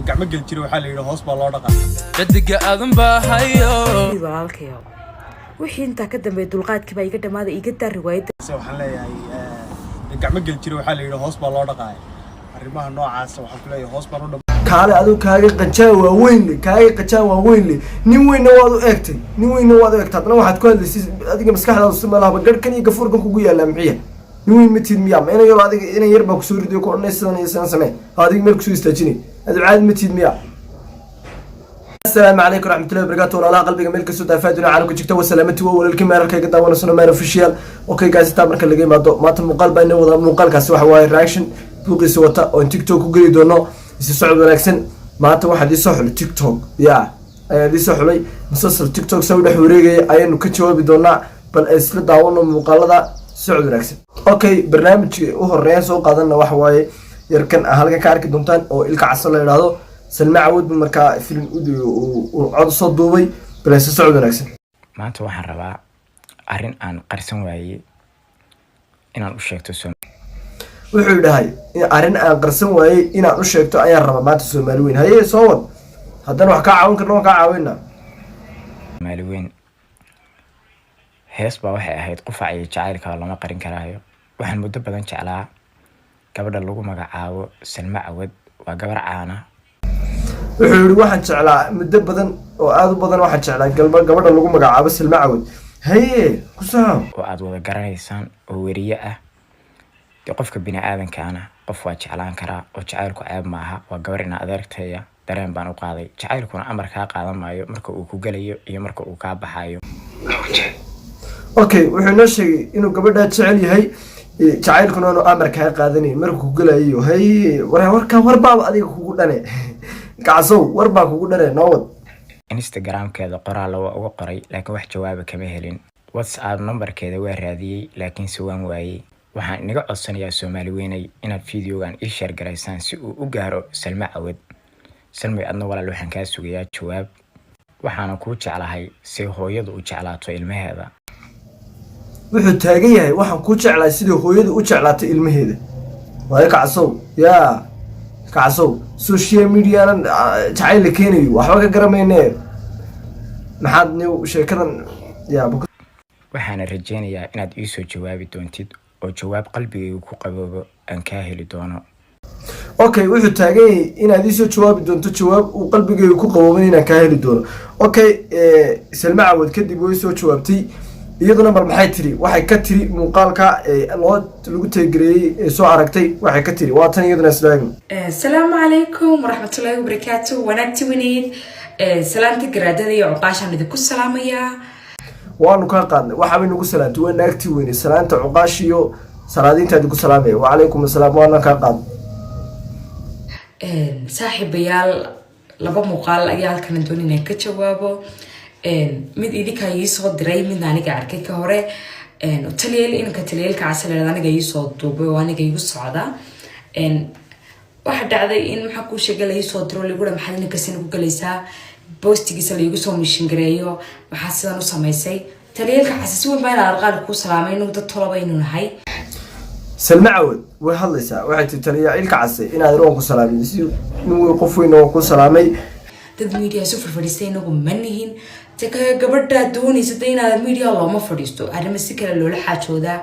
gacmo gel jiro waxa la yiraahdo hoos baa loo dhaqaa jadiga aadan baahayo walaalkayo wixii inta ka dambeeyay dulqaadkii baa iga dhamaaday iga tar riwaayada waxaan leeyahay gacmo gel jiro waxa la yiraahdo hoos baa loo dhaqaa arrimaha noocaas waxaan ku leeyahay hoos baan u dhaqaa kaale adoo kaaga qajaa waa weyn nin weyn waad u eegtay hadana waxaad ku hadlaysay adiga maskaxdaadu si malaha garkan iyo gafuurkan kugu yaala mixiya nin weyn matid miya ma inay yaro adiga inay yar baa ku soo riday ku ornaysan iyo san samee adiga meel ku soo istaajinay adcaad matid miya السلام عليكم ورحمة الله وبركاته ولا قلبي ملك السود فادنا على كل شيء وسلامتي والكم مركي قد وانا سنة مار official اوكي جايز تامر كل جيم ما تمقال بينه ولا مقال كاس واحد واي رياكشن بوقي سوتا أو تيك توك وقولي دونه يسوع بالأكسن ما تو واحد يسوح التيك توك يا يسوح لي مسلسل تيك توك سوي له حورية أي إنه كتشوا بدونه بل أسلط دعوانا مقال هذا سوع بالأكسن اوكي برنامج وهو الرئيس وقادنا واحد واي يركن أهلك كارك دمتان أو إلك عسل هذا سلمى عود بمركا فيلم أودي وعاد صوت دوبي بلا سعود ناكسن ما أنت واحد ربع أرين عن قرصن واي إن الأشياء تسمى وحول هاي أرين عن قرصن واي إن الأشياء أي ربع ما تسمى مالوين هاي صوت هذا نوع كعاون كنا كعاوننا مالوين هيس بواحد هاي تقف على جعل كلا ما قرين كراهيو واحد مدة بدن جعلها قبل اللوجو ما جعاو سلمى عود وجبر عانا wuxuu yiri waxaan jeclaa muddo badan oo aad u badan waxaan jeclaa gabadha lagu magacaabo Salma Awad haye ku soo oo aad wada garanaysaan oo wariye ah qofka bini aadanka ana qof waa jeclaan karaa oo jacaylku ceeb maaha waa gabar ina adeertaya dareen baan u qaaday jacaylkuna amar ka qaadan maayo marka uu ku galayo iyo marka uu ka baxayo okay wuxuu noo sheegay inuu gabadha jecel yahay jacaylkuna inuu amar ka qaadanayo marka uu galayo haye warbaaba adiga kugu dhane كعصو وربا كوغو دره نود انستغرام كده قراله waa uga qoray laakiin wax jawaab kama helin WhatsApp numberkeeda waa raadiyay laakiin suwan waayay waxaan inaga codsanayaa Soomaali weynay inaad fiidiyogan ii share gareysaan si uu u gaaro Salma Awad Salma adna walaal waxaan ka sugayaa jawaab waxaan ku jeclahay si hooyadu u jeclaato ilmaheeda wuxuu taagan yahay waxaan ku jeclahay sidii hooyadu u jeclaato ilmaheeda waa kacsow yaa كعصو سوشيال ميديا أنا تعال كيني وحوك قرمينه محد نيو شكرا يا بك waxaan rajeynayaa inaad ii soo jawaabi doontid oo jawaab qalbigaygu ku qaboobo aan ka heli doono okay wuxuu taagay inaad ii soo jawaabi doonto jawaab uu qalbigaygu ku qaboobo inaan ka heli doono okay Salma Awad kadib way soo jawaabtay iyaduna mar maxay tiri waxay ka tiri muuqaalka loo lagu teegriyay soo aragtay waxay ka tiri waa tan iyaduna islaam assalaamu calaykum waraxmatullaahi wabarakaatuh wanaagti wanayd salaamta garaadada iyo cuqaashan idinku salaamaya waanu ka qaadnay waxa baynu ku salaantay wanaagti weynay salaanta cuqaash iyo salaadiinta idinku salaamay wa calaykum assalaam waana ka qaadnay saaxiibayaal laba muuqaal ayaa halkan doonayna ka jawaabo mid idinka ay soo diray mid aniga arkay ka hore taliyeel inka taliyeelka casaleed aniga ay soo duubay oo aniga igu socda waxa dhacday in waxa ku sheegay soo diro lagu maxay ninka sin ku galaysaa postigiisa lagu soo mishin gareeyo waxa sidan u sameysay taliyeelka casasi weyn baa arqaal ku salaamay inuu dad tolaba inuu nahay Salma Awad way hadlaysaa waxay taliyeelka casay inaad roon ku salaamay si inuu qof weyn oo ku salaamay dad media soo fadhiistay inagu manihin taka gabadha doonaysa inaad media looma fadhiisto arrimo si kale loo la xaajooda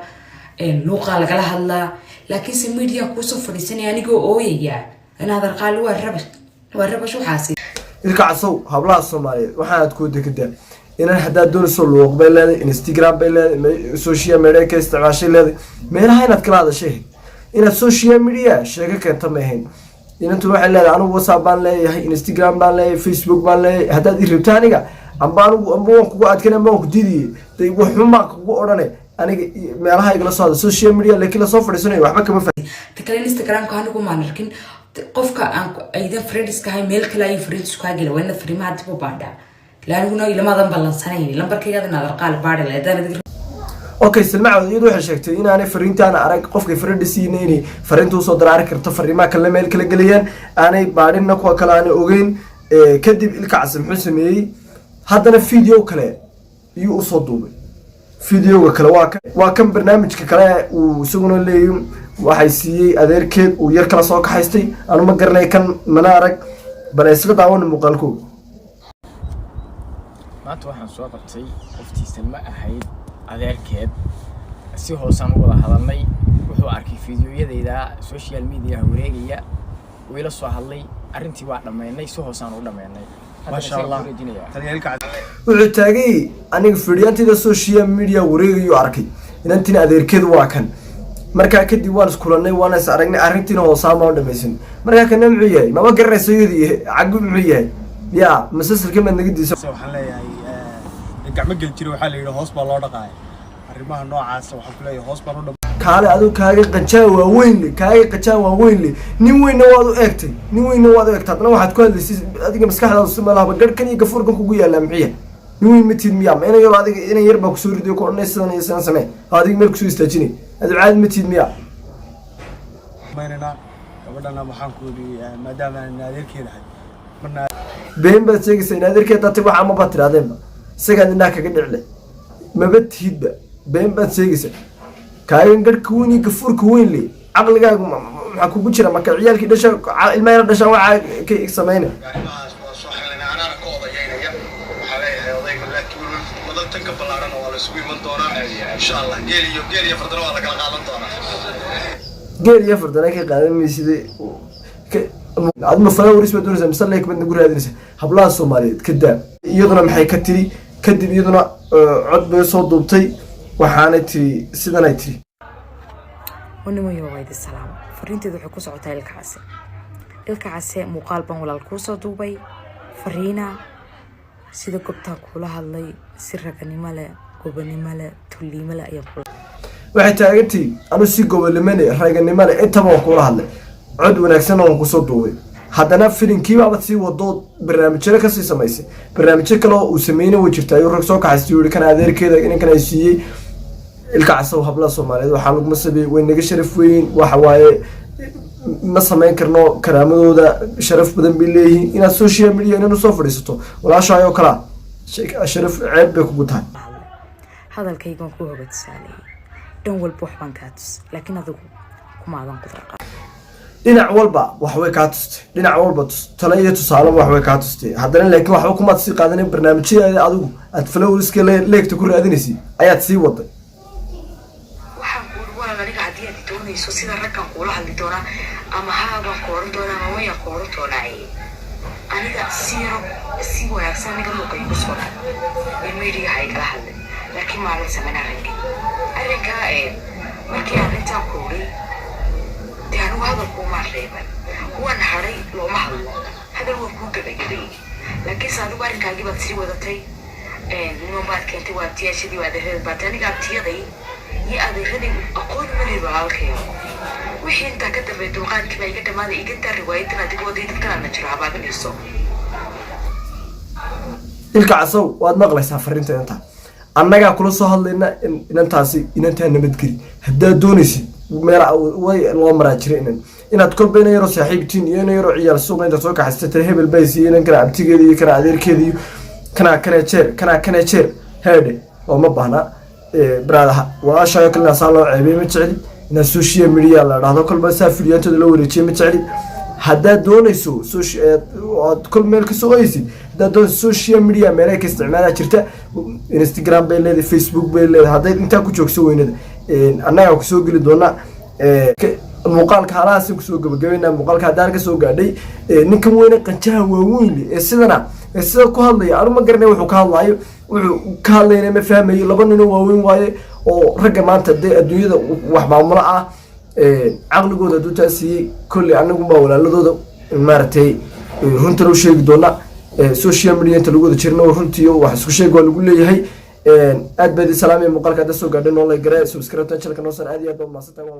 luuqa laga hadlaa laakiin si media ku soo fadhiisanay aniga ooyaya inaad arqaal waa rabash waxaasi ilka casow hablaha Soomaaliyeed waxaad ku degdaa inaan hadaa doonayso luuq bay leedahay Instagram bay leedahay social media ka isticmaashay leedahay meelaha inaad kala hadashay inaad social media sheega keenta ma ahayn inantu waxay leedahay anigu WhatsApp baan leeyahay Instagram baan leeyahay Facebook baan leeyahay hadaad i rabtaa aniga ambaan kugu adkana ma ku diidiyay day waxuma kugu oranay aniga meelaha igala soo social media laakiin la soo fadhiisanayo waxba kama fahmin takale Instagram ka anigu ma arkin qofka aan ayda friends ka hay meel kale ay friends ka gala wayna fariimaha dib u baadha laaniguna ilamadan balansanay lambarkayga inaad arqaal baadha leedahay okay Salma Awad iyadu waxay sheegtay in aanay fariintaan arag qofka fariidisiinay inay fariintu soo diraari karto fariimaha kale meel kala galiyaan aanay baadhina kuwa kale aan ogeyn kadib ilka casam wuxuu sameeyay haddana video kale iyo u soo duubay videoga kale waa kan barnaamijka kale uu isaguna leeyahay waxay siiyay adeerkeed uu yar kala soo kaxaystay anu ma garanay kan mana arag bal isla daawan muuqaalku. maanta waxaan soo qabtay qoftiisa ma ahayd adeerkeed si hoosan u wada hadalnay wuxuu arkay fiidiyoyadayda social media wareegaya wayla soo hadlay arrintii waa dhameynay si hoosan u dhameynay ما شاء الله تليالك wuxuu taagay aniga fiidiyoantida social media wareegayo arkay inantina adeerkeed waa kan markaa kadib waan iskulanay waan is aragnay arrintiina hoosaan baan dhamaysan markaa kana muxuu yahay maba garanayso yadii caggu muxuu yahay ya masalsalka ma naga diiso waxaan leeyahay gacmo gel jiro waxa la yiraahdo hoos baa loo dhaqaay arrimaha noocaas waxaan ku leeyahay hoos baan u dhaqaay kaale aduu kaaga qajaa waa weyn nin weynna waad u eegtay adna waxaad ku hadlaysay adiga maskaxdaada si malaha garhkan iyo gafuurkan kugu yaala mixiya nin weyn ma tiid miyaa ma ina yar adiga ina yar baa kusoo riday ku odhanay sidan iyo sidan samee adiga meel kusoo istaajinay adu caadi ma tiid miyaa maynana gabadhana waxaan ku yidhi maadaama aan adeerkeedahay marna been baad sheegaysaa in adeerkeed taatay waxa ma baad tirahdeenba isagaan indhaha kaga dhicle maba tihidba been baad sheegaysaa kaagan garhka weyn iyo gafuurka weyn le caqligaagu maxaa kugu jira marka ciyaalkii dhasha ilmaha yar dhashaan waxaa ka samayna geel iyo fardana ka qaadan mayside adma falawaris baad doonaysaa mise like baad nagu raadinaysaa hablaha Soomaaliyeed ka daa iyaduna maxay ka tiri kadib iyaduna cod bay soo duubtay waxaana tiri sidan ay tiri ونمو يوغيد السلام فرينتي ذو حكو سعوتها الكعسة مقال بان ولا الكوسة دوبي فرينا سيدا قبتا كولها اللي سرقا نمالا قوبا نمالا تولي مالا يبقى waxay taagantay anu si gobolnimada raaganimada intaba kula hadlay cod wanaagsan oo ku soo duubay haddana filinkiiba aad si wado barnaamijyo ka sii samaysay barnaamijyo kale oo uu sameeyay way jirtaa rag soo kaxaystay yiri kan adeerkeeda in kan ay siiyay ilkacso habla Soomaaliyeed waxa lagu masabay way naga sharaf weyn waxa waaye ma sameyn karno karaamadooda sharaf badan bay leeyihiin inaad social media inuu soo fadhiisato walaashayo kala sharaf ceeb bay kugu tahay hadalkaygan ku hogaansaalay dhan walba waxbaan ka tus laakiin adigu kuma aadan qudar dhinac walba wax way ka tustay dhinac walba tala iyo tusaale wax way ka tustay haddana laakiin waxba kuma sii qaadanay barnaamijyada adigu aad flowriska leegta ku raadinaysi ayaad sii waday waxaan ku wada aniga hadii aad doonayso sida raggan kula hadli doona ama haaba kooran doona ama way kooran doonay aniga si wanaagsan aniga muuqay ku soo dhacay media hay kala hadlay laakiin ma la sameeyay arrinka markii aan inta koolay daan wada ku maareebay waan haray looma hadlo hadal waan ku gabagabay laakiin saadu arrinkaagii baad sii wadatay nimo baad keentay waa tiyashadii waa dhahay baad aniga tiyaday يا أبي غني أقول مني بالعالكية وحين أنت كتب الدوقان كما يقدم هذا يقدر روايتنا تقول دي تذكر نجرها بعد اليوم ilkacso waad maqlaysaa fariinta inta annaga kula soo hadlayna inantaasi inanta nabadgeli hadaa doonaysid meel way loo maraa jiray inaad kolba inay yaro saaxiibtiin iyo inay yaro ciyaar suuq inta soo kaxaystay hebel bays iyo inan kana abtigeeda iyo kana adeerkeeda iyo kana jeer heede oo ma baahna bradaha walaashayo kale saan loo ceebay ma jeceli ina social media la dhahdo kolba saa fiidiyoontada loo wareejiyay ma jeceli hadaa doonayso kol meel ka soo aysid hadaa social media meel ka isticmaala jirta Instagram bay leedahay Facebook bay leedahay haday inta ku joogso weynada annaga ku soo gali doona muuqaalka halaas ku soo gabagabeynaa muuqaalka hadaan ka soo gaadhay ninkan weyne qanjaha waaweyn ee sida ku hadlaya anu ma garanay wuxuu ka hadlayo wuxuu ka hadlayna ma fahmayo laba nin oo waaweyn waaye oo ragga maanta adduunyada wax maamula ah caqligooda duutaasiyay kulli anagu ma walaaladooda maartay runta loo sheegi doona social media inta lagu wada jirno runtii wax isku sheeg waa lagu leeyahay aad baad salaamay muuqaalka hadda soo gaadhay noo la garay subscribe channel-ka noo san aad iyo aad u mahadsantahay